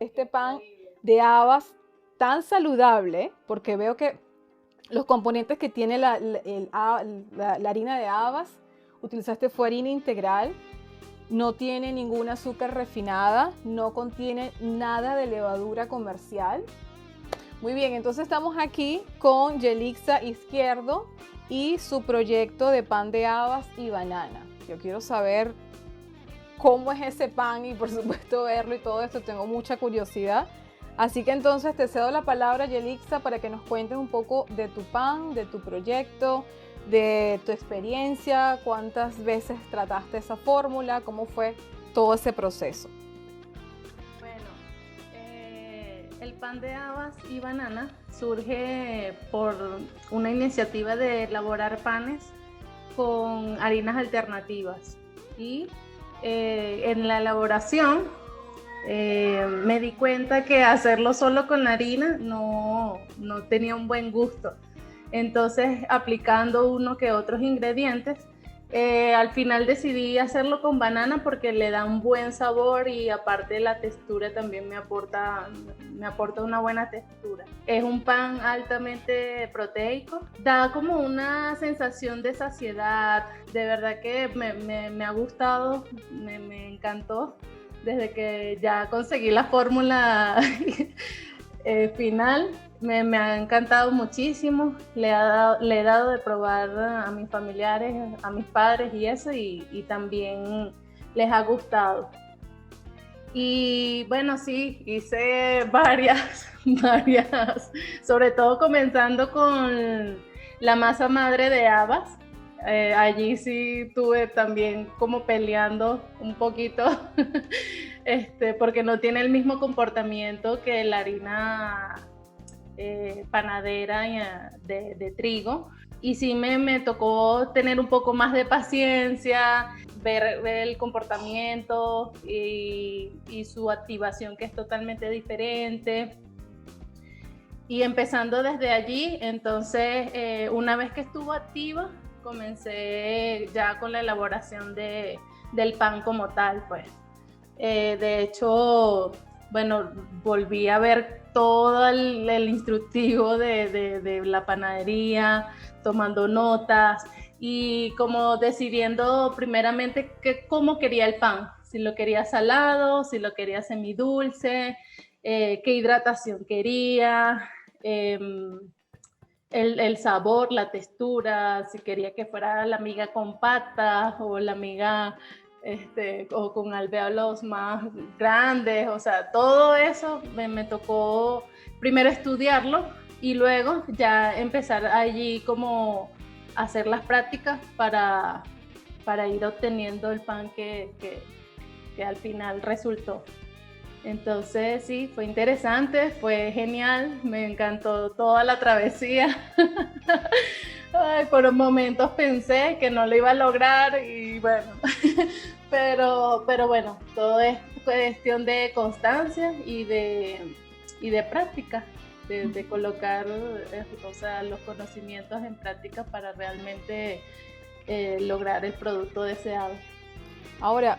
este pan de habas tan saludable, porque veo que los componentes que tiene la harina de habas, utilizaste fue harina integral, no tiene ningún azúcar refinada, no contiene nada de levadura comercial. Muy bien, entonces estamos aquí con Yelixa Izquierdo y su proyecto de pan de habas y banana. Yo quiero saber cómo es ese pan y por supuesto verlo y todo esto, tengo mucha curiosidad. Así que entonces te cedo la palabra, Yelixa, para que nos cuentes un poco de tu pan, de tu proyecto, de tu experiencia, cuántas veces trataste esa fórmula, cómo fue todo ese proceso. Bueno, el pan de habas y banana surge por una iniciativa de elaborar panes con harinas alternativas y en la elaboración me di cuenta que hacerlo solo con la harina no tenía un buen gusto. Entonces, aplicando uno que otros ingredientes, al final decidí hacerlo con banana porque le da un buen sabor y aparte la textura también me aporta una buena textura. Es un pan altamente proteico, da como una sensación de saciedad, de verdad que me ha gustado, me encantó. Desde que ya conseguí la fórmula final, me ha encantado muchísimo. Le he dado de probar a mis familiares, a mis padres y eso, y también les ha gustado. Y bueno, sí, hice varias, sobre todo comenzando con la masa madre de habas. Allí sí tuve también como peleando un poquito, porque no tiene el mismo comportamiento que la harina panadera de trigo. Y sí me tocó tener un poco más de paciencia, ver el comportamiento y su activación, que es totalmente diferente. Y empezando desde allí, entonces una vez que estuvo activa, comencé ya con la elaboración del pan como tal, pues. De hecho, bueno, volví a ver todo el instructivo de la panadería, tomando notas y como decidiendo primeramente cómo quería el pan, si lo quería salado, si lo quería semidulce, qué hidratación quería, el sabor, la textura, si quería que fuera la miga compacta o la miga o con alvéolos más grandes, o sea, todo eso me tocó primero estudiarlo y luego ya empezar allí como hacer las prácticas para ir obteniendo el pan que al final resultó. Entonces sí, fue interesante, fue genial, me encantó toda la travesía. Ay, por momentos pensé que no lo iba a lograr y bueno, pero bueno, todo es cuestión de constancia y de práctica, de colocar o sea, los conocimientos en práctica para realmente lograr el producto deseado. Ahora,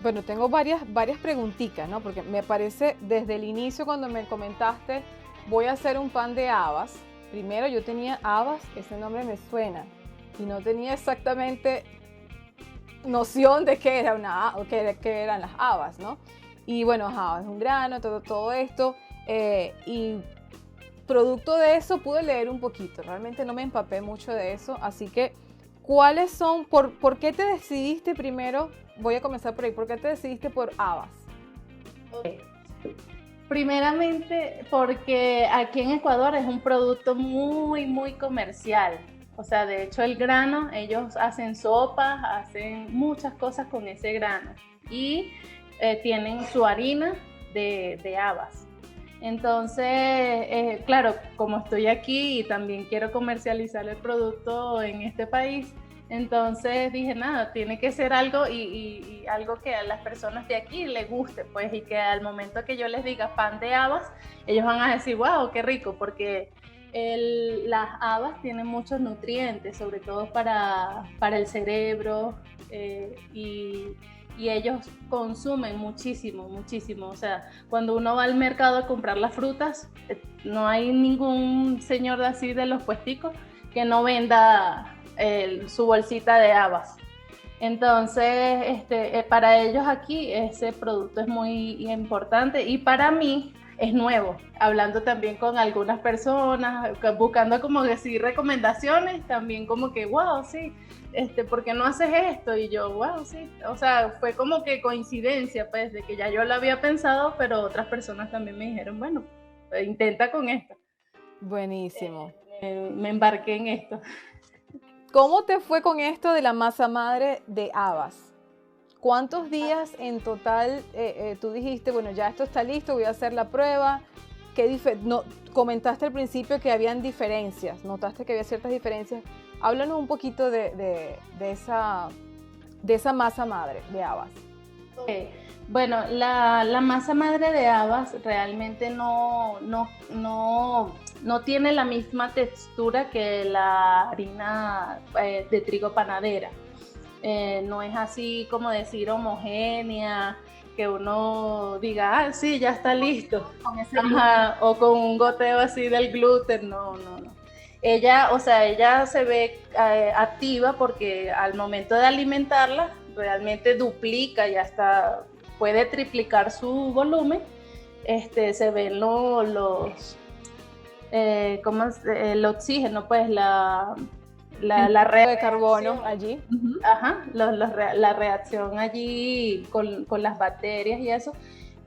bueno, tengo varias preguntitas, ¿no? Porque me parece, desde el inicio cuando me comentaste, voy a hacer un pan de habas. Primero yo tenía habas, ese nombre me suena, y no tenía exactamente noción de qué era qué eran las habas, ¿no? Y bueno, es un grano, todo esto, y producto de eso pude leer un poquito, realmente no me empapé mucho de eso, así que ¿cuáles son, por qué te decidiste primero? Voy a comenzar por ahí. ¿Por qué te decidiste por habas? Okay. Primeramente porque aquí en Ecuador es un producto muy comercial. O sea, de hecho el grano, ellos hacen sopas, hacen muchas cosas con ese grano y tienen su harina de habas. Entonces, claro, como estoy aquí y también quiero comercializar el producto en este país, entonces dije, nada, tiene que ser algo y algo que a las personas de aquí les guste, pues, y que al momento que yo les diga pan de habas, ellos van a decir, wow, qué rico, porque las habas tienen muchos nutrientes, sobre todo para el cerebro, y y ellos consumen muchísimo, muchísimo. O sea, cuando uno va al mercado a comprar las frutas, no hay ningún señor así de los puesticos que no venda su bolsita de habas. Entonces, para ellos aquí ese producto es muy importante y para mí es nuevo. Hablando también con algunas personas, buscando como decir recomendaciones, también como que, wow, sí, ¿por qué no haces esto? Y yo, wow, sí. O sea, fue como que coincidencia, pues, de que ya yo lo había pensado, pero otras personas también me dijeron, bueno, intenta con esto. Buenísimo. Me embarqué en esto. ¿Cómo te fue con esto de la masa madre de habas? ¿Cuántos días en total tú dijiste, bueno, ya esto está listo, voy a hacer la prueba? Comentaste al principio que habían diferencias, notaste que había ciertas diferencias. Háblanos un poquito de esa masa madre de habas. Okay. Bueno, la masa madre de habas realmente no tiene la misma textura que la harina de trigo panadera. No es así como decir homogénea, que uno diga, ah, sí, ya está listo. Ajá, o con un goteo así del gluten, no. Ella se ve activa porque al momento de alimentarla, realmente duplica y hasta puede triplicar su volumen. Se ven el oxígeno, pues la reacción de carbono allí. Ajá, la reacción allí con las bacterias y eso.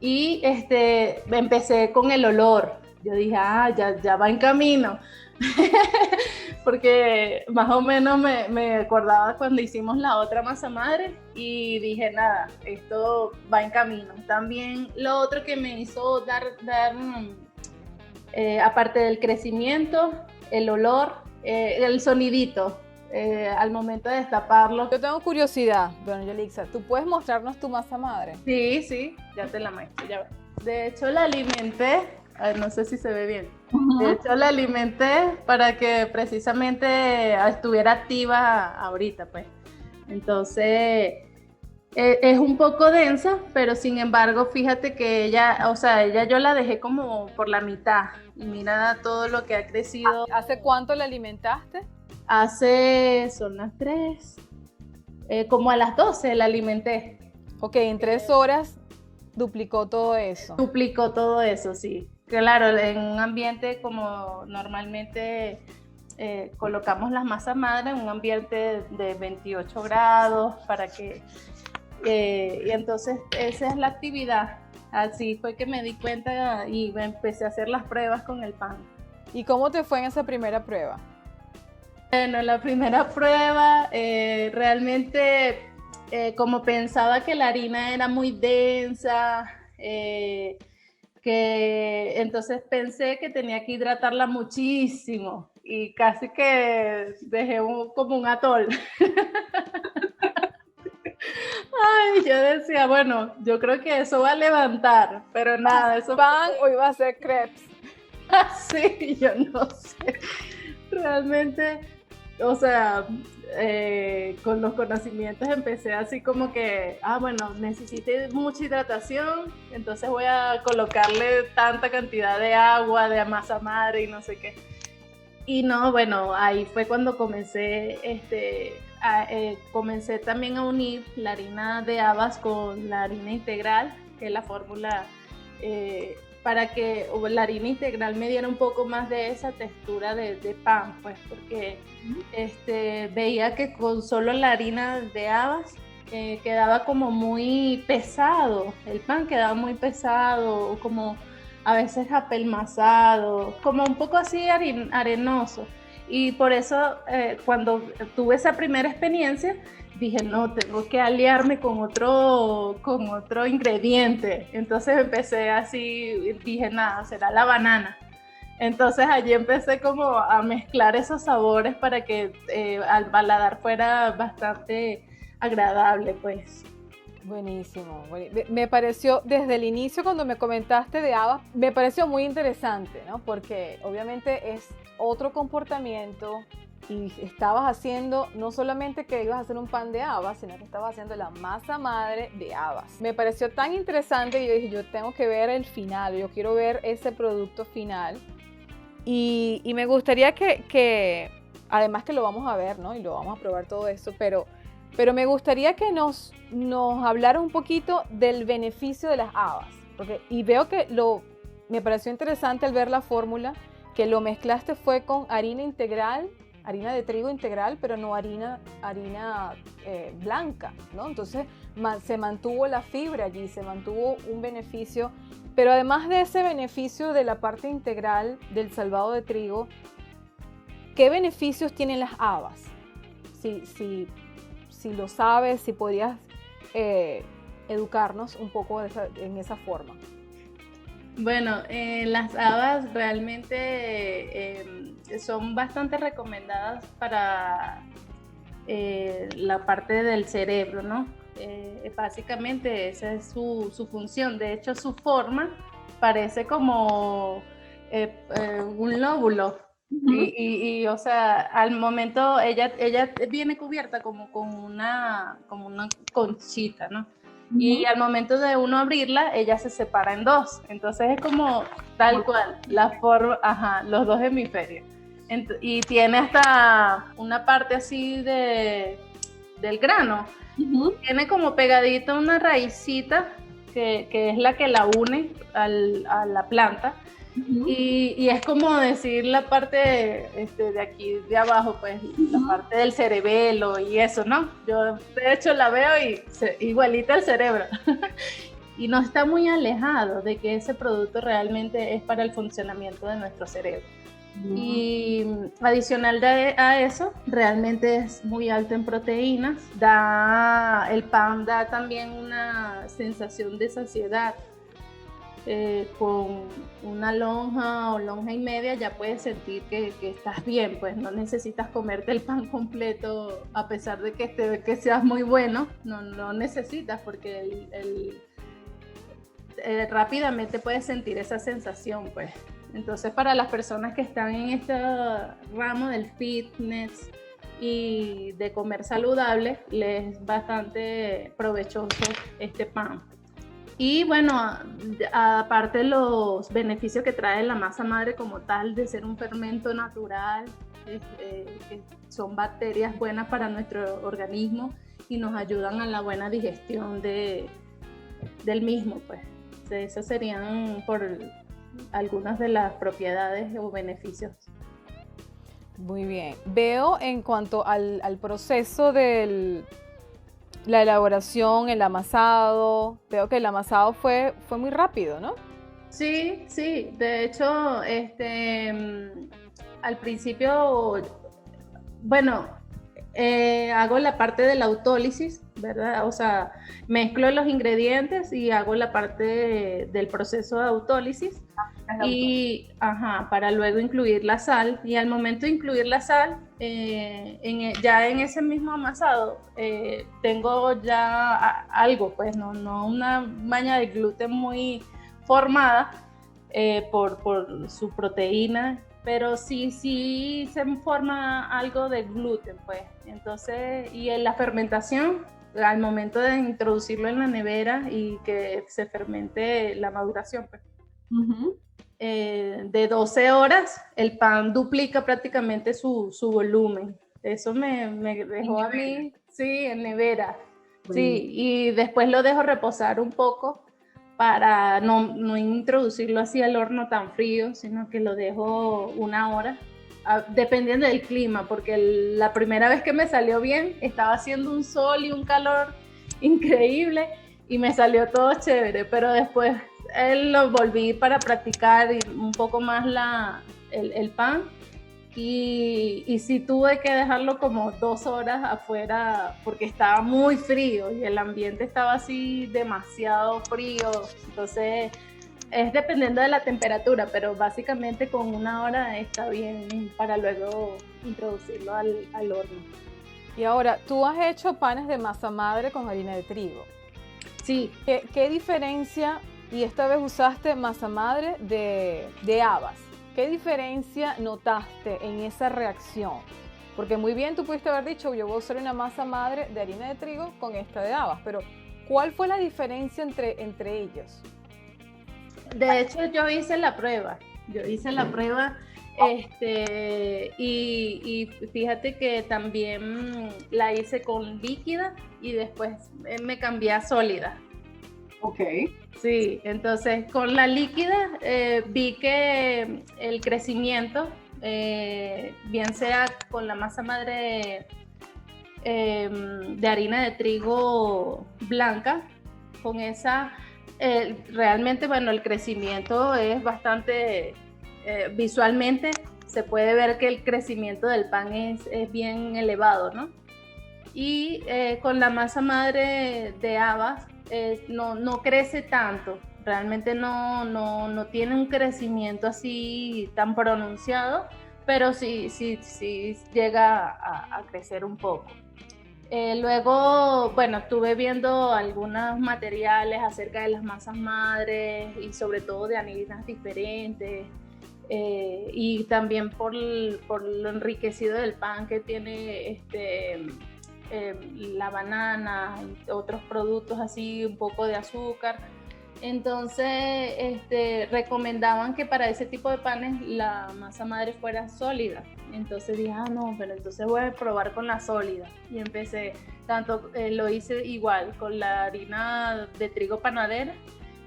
Y empecé con el olor. Yo dije, ya va en camino. Porque más o menos me acordaba cuando hicimos la otra masa madre y dije, nada, esto va en camino. También lo otro que me hizo dar aparte del crecimiento, el olor, el sonidito. Al momento de destaparlo. Yo tengo curiosidad, bueno, Yolixa, ¿tú puedes mostrarnos tu masa madre? Sí, ya te la muestro, ya ves. De hecho, la alimenté, no sé si se ve bien. De hecho, la alimenté para que precisamente estuviera activa ahorita, pues. Entonces, es un poco densa, pero sin embargo, fíjate que ella yo la dejé como por la mitad. Y mira todo lo que ha crecido. ¿Hace cuánto la alimentaste? Son las 3, como a las 12 la alimenté. Ok, en 3 horas duplicó todo eso. Duplicó todo eso, sí. Claro, en un ambiente como normalmente colocamos las masas madre, en un ambiente de 28 grados para que... y entonces esa es la actividad. Así fue que me di cuenta y empecé a hacer las pruebas con el pan. ¿Y cómo te fue en esa primera prueba? Bueno, la primera prueba realmente como pensaba que la harina era muy densa, que entonces pensé que tenía que hidratarla muchísimo y casi que dejé como un atol. Ay, yo decía, bueno, yo creo que eso va a levantar, pero nada, eso pan o iba a ser crepes. Sí, yo no sé. Realmente, o sea, con los conocimientos empecé así como que, bueno, necesité mucha hidratación, entonces voy a colocarle tanta cantidad de agua, de masa madre y no sé qué. Y no, bueno, ahí fue cuando comencé, comencé también a unir la harina de habas con la harina integral, que es la fórmula para que la harina integral me diera un poco más de esa textura de pan, pues, porque veía que con solo la harina de habas quedaba como muy pesado, el pan quedaba muy pesado, como a veces apelmazado, como un poco así arenoso. Y por eso cuando tuve esa primera experiencia, dije, no, tengo que aliarme con otro ingrediente. Entonces empecé así, dije, nada, será la banana. Entonces allí empecé como a mezclar esos sabores para que al paladar fuera bastante agradable, pues. Buenísimo. Me pareció, desde el inicio cuando me comentaste de habas, me pareció muy interesante, ¿no? Porque obviamente es otro comportamiento, y estabas haciendo, no solamente que ibas a hacer un pan de habas, sino que estabas haciendo la masa madre de habas. Me pareció tan interesante que yo dije, yo tengo que ver el final, yo quiero ver ese producto final. Y me gustaría que, además que lo vamos a ver, ¿no? Y lo vamos a probar todo esto, pero me gustaría que nos hablara un poquito del beneficio de las habas. Y veo que me pareció interesante al ver la fórmula, que lo mezclaste fue con harina integral, harina de trigo integral, pero no harina blanca, ¿no? Entonces se mantuvo la fibra allí, se mantuvo un beneficio. Pero además de ese beneficio de la parte integral del salvado de trigo, ¿qué beneficios tienen las habas? Si lo sabes, si podrías educarnos un poco en esa forma. Bueno, las habas realmente son bastante recomendadas para la parte del cerebro, ¿no? Básicamente esa es su función. De hecho, su forma parece como un lóbulo. Y, o sea, al momento ella viene cubierta como con una conchita, ¿no? Y al momento de uno abrirla, ella se separa en dos. Entonces es como tal cual, la forma, los dos hemisferios. Y tiene hasta una parte así del grano. Tiene como pegadita una raicita que es la que la une a la planta. Y es como decir la parte de aquí de abajo, pues la parte del cerebelo y eso, ¿no? Yo de hecho la veo y igualita al cerebro. Y no está muy alejado de que ese producto realmente es para el funcionamiento de nuestro cerebro. Y adicional a eso, realmente es muy alto en proteínas. El pan da también una sensación de saciedad. Con una lonja o lonja y media ya puedes sentir que estás bien, pues no necesitas comerte el pan completo a pesar de que seas muy bueno, no necesitas, porque rápidamente puedes sentir esa sensación, pues. Entonces, para las personas que están en este ramo del fitness y de comer saludable, les es bastante provechoso este pan. Y bueno, aparte los beneficios que trae la masa madre como tal, de ser un fermento natural, que son bacterias buenas para nuestro organismo y nos ayudan a la buena digestión del mismo, pues. Esas serían por algunas de las propiedades o beneficios. Muy bien. Veo en cuanto al proceso de la elaboración, el amasado, veo que el amasado fue muy rápido, ¿no? Sí. De hecho, al principio, bueno, hago la parte de la autólisis, ¿verdad? O sea, mezclo los ingredientes y hago la parte del proceso de autólisis para luego incluir la sal. Y al momento de incluir la sal, ya en ese mismo amasado tengo ya algo, pues no una malla de gluten muy formada por su proteína, pero sí se forma algo de gluten, pues. Entonces, y en la fermentación, al momento de introducirlo en la nevera y que se fermente la maduración, pues. De 12 horas, el pan duplica prácticamente su volumen. Eso me dejó a mí, sí, en nevera. Sí, y después lo dejo reposar un poco para no introducirlo así al horno tan frío, sino que lo dejo 1 hora, dependiendo del clima, porque la primera vez que me salió bien, estaba haciendo un sol y un calor increíble y me salió todo chévere, pero después lo volví para practicar un poco más el pan y sí tuve que dejarlo como 2 horas afuera porque estaba muy frío y el ambiente estaba así demasiado frío. Entonces es dependiendo de la temperatura, pero básicamente con 1 hora está bien para luego introducirlo al horno. Y ahora, tú has hecho panes de masa madre con harina de trigo. Sí. ¿Qué diferencia? Y esta vez usaste masa madre de habas. ¿Qué diferencia notaste en esa reacción? Porque muy bien tú pudiste haber dicho, yo voy a usar una masa madre de harina de trigo con esta de habas, pero ¿cuál fue la diferencia entre ellos? De hecho, yo hice la prueba. Y fíjate que también la hice con líquida y después me cambié a sólida. Ok. Sí, entonces con la líquida vi que el crecimiento, bien sea con la masa madre de harina de trigo blanca, con esa, realmente, bueno, el crecimiento es bastante, visualmente se puede ver que el crecimiento del pan es bien elevado, ¿no? Y con la masa madre de habas no crece tanto, realmente no tiene un crecimiento así tan pronunciado, pero sí llega a crecer un poco. Luego, bueno, estuve viendo algunos materiales acerca de las masas madres y sobre todo de harinas diferentes, y también por lo enriquecido del pan que tiene la banana y otros productos así, un poco de azúcar. Entonces recomendaban que para ese tipo de panes la masa madre fuera sólida. Entonces dije, no, pero entonces voy a probar con la sólida. Y empecé, lo hice igual con la harina de trigo panadera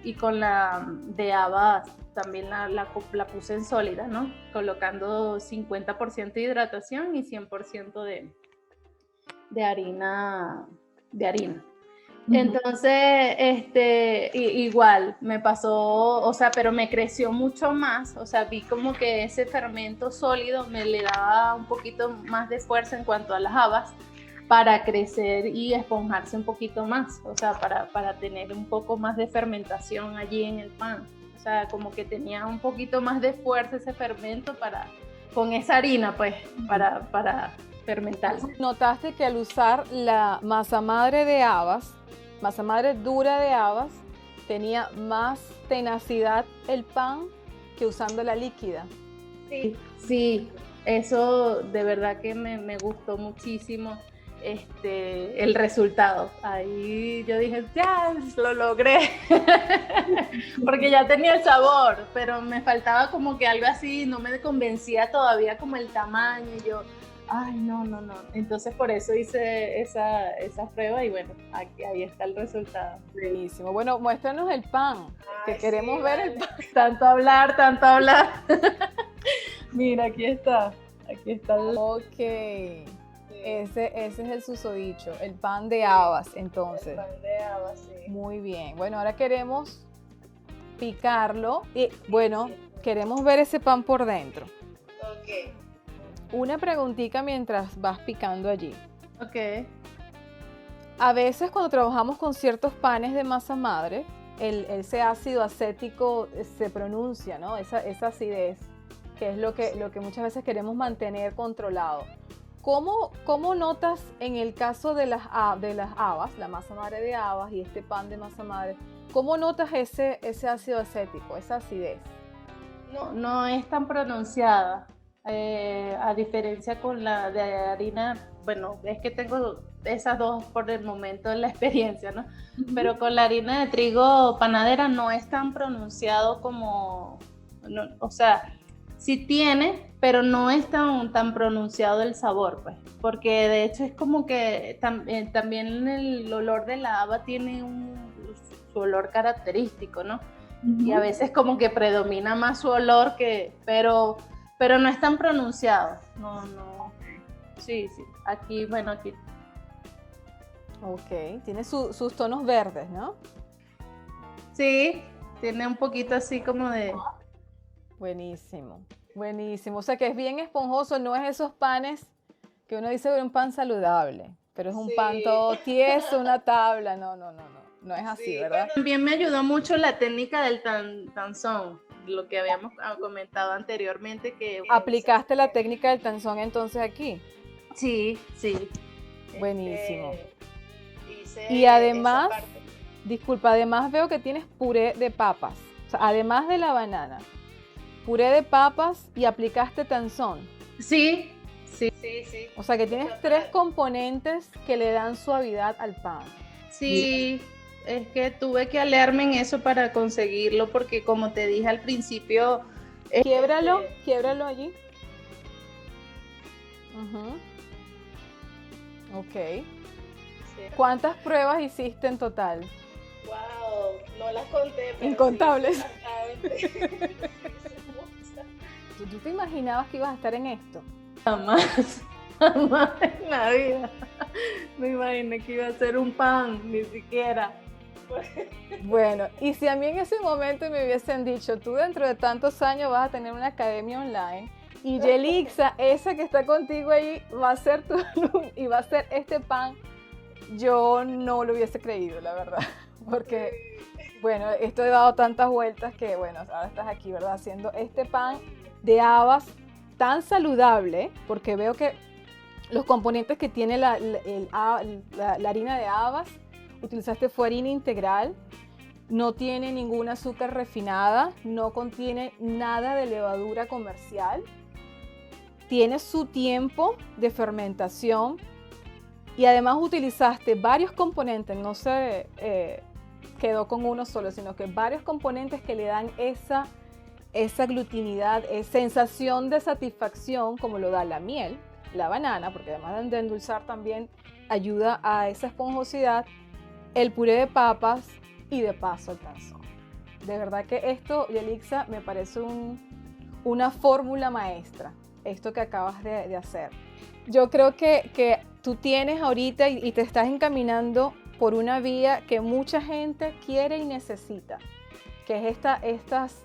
y con la de habas también la puse en sólida, ¿no? Colocando 50% de hidratación y 100% de harina. Entonces, igual me pasó, o sea, pero me creció mucho más, o sea, vi como que ese fermento sólido me le daba un poquito más de fuerza en cuanto a las habas para crecer y esponjarse un poquito más, o sea, para tener un poco más de fermentación allí en el pan, o sea, como que tenía un poquito más de fuerza ese fermento con esa harina, pues, para fermentar. ¿Notaste que al usar la masa madre de habas, masa madre dura de habas, tenía más tenacidad el pan que usando la líquida? Sí, eso de verdad que me gustó muchísimo el resultado. Ahí yo dije, ya lo logré, porque ya tenía el sabor, pero me faltaba como que algo así, no me convencía todavía como el tamaño, y yo, ay, no. Entonces por eso hice esa prueba y bueno, ahí está el resultado. Buenísimo. Bueno, muéstranos el pan, que queremos ver el pan. Tanto hablar. Mira, aquí está. Ok. Ese es el susodicho, el pan de habas, entonces. El pan de habas, sí. Muy bien. Bueno, ahora queremos picarlo y, bueno, queremos ver ese pan por dentro. Ok. Una preguntita mientras vas picando allí. Ok. A veces cuando trabajamos con ciertos panes de masa madre, ese ácido acético se pronuncia, ¿no? Esa acidez, que es lo que muchas veces queremos mantener controlado. ¿Cómo notas en el caso de las habas, la masa madre de habas y este pan de masa madre, cómo notas ese ácido acético, esa acidez? No es tan pronunciada, a diferencia con la de harina. Bueno, es que tengo esas dos por el momento en la experiencia, ¿no? Pero con la harina de trigo panadera no es tan pronunciado como, no, o sea, sí tiene, pero no es tan pronunciado el sabor, pues, porque de hecho es como que también el olor de la haba tiene su olor característico, ¿no? Y a veces como que predomina más su olor pero no es tan pronunciado, no. Sí, aquí. Ok, tiene sus tonos verdes, ¿no? Sí, tiene un poquito así como de... Buenísimo. O sea que es bien esponjoso, no es esos panes que uno dice que es un pan saludable, pero es un pan todo tieso, una tabla, no es así, ¿verdad? También me ayudó mucho la técnica del tanzón, lo que habíamos comentado anteriormente. ¿Aplicaste la técnica del tanzón entonces aquí? Sí. Buenísimo. Y además, además veo que tienes puré de papas, o sea, además de la banana, puré de papas y aplicaste tanzón. Sí, Sí, sí, sí. O sea que tienes 3 componentes que le dan suavidad al pan. Sí, es que tuve que alearme en eso para conseguirlo porque como te dije al principio... Quiebralo allí. Ok. Sí. ¿Cuántas pruebas hiciste en total? Wow, no las conté. Pero Incontables. Sí, ¿Tú te imaginabas que ibas a estar en esto? jamás en la vida. Me imaginé que iba a ser un pan, ni siquiera. Bueno, y si a mí en ese momento me hubiesen dicho, tú dentro de tantos años vas a tener una academia online y Yelixa, esa que está contigo ahí, va a ser tu y va a ser este pan, yo no lo hubiese creído, la verdad. Porque, bueno, esto he dado tantas vueltas que, bueno, ahora estás aquí, ¿verdad? Haciendo este pan de habas tan saludable, porque veo que los componentes que tiene la harina de habas, utilizaste fue harina integral, no tiene ningún azúcar refinada, no contiene nada de levadura comercial, tiene su tiempo de fermentación y además utilizaste varios componentes, no se quedó con uno solo, sino que varios componentes que le dan esa glutinidad, sensación de satisfacción como lo da la miel, la banana, porque además de endulzar también ayuda a esa esponjosidad, el puré de papas y de paso el calzón. De verdad que esto, Yelixa, me parece una fórmula maestra, esto que acabas de hacer. Yo creo que tú tienes ahorita y te estás encaminando por una vía que mucha gente quiere y necesita, que es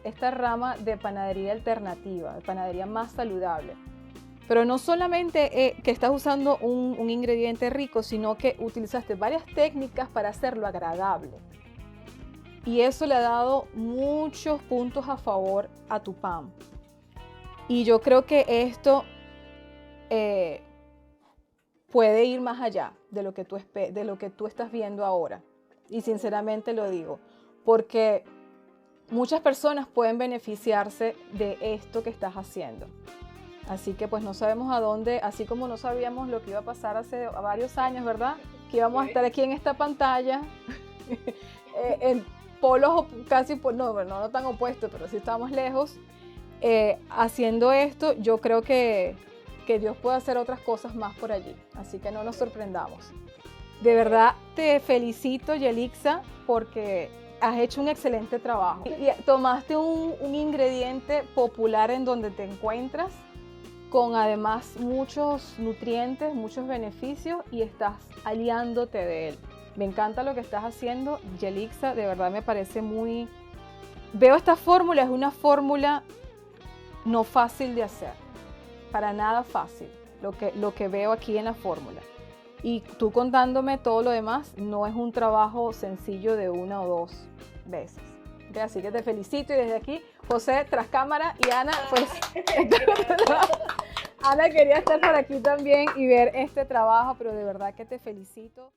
esta rama de panadería alternativa, de panadería más saludable. Pero no solamente que estás usando un ingrediente rico, sino que utilizaste varias técnicas para hacerlo agradable. Y eso le ha dado muchos puntos a favor a tu pan. Y yo creo que esto puede ir más allá de lo que tú estás viendo ahora. Y sinceramente lo digo, porque muchas personas pueden beneficiarse de esto que estás haciendo. Así que pues no sabemos a dónde, así como no sabíamos lo que iba a pasar hace varios años, ¿verdad? Que íbamos a estar aquí en esta pantalla, en polos casi, no tan opuestos, pero sí estamos lejos, haciendo esto. Yo creo que Dios puede hacer otras cosas más por allí, así que no nos sorprendamos. De verdad te felicito, Yelixa, porque has hecho un excelente trabajo. Y tomaste un ingrediente popular en donde te encuentras, con además muchos nutrientes, muchos beneficios, y estás aliándote de él. Me encanta lo que estás haciendo, Yelixa, de verdad me parece muy... Veo esta fórmula, es una fórmula no fácil de hacer, para nada fácil, lo que veo aquí en la fórmula. Y tú contándome todo lo demás, no es un trabajo sencillo de una o dos veces. Así que te felicito, y desde aquí, José tras cámara y Ana, pues Ana quería estar por aquí también y ver este trabajo, pero de verdad que te felicito.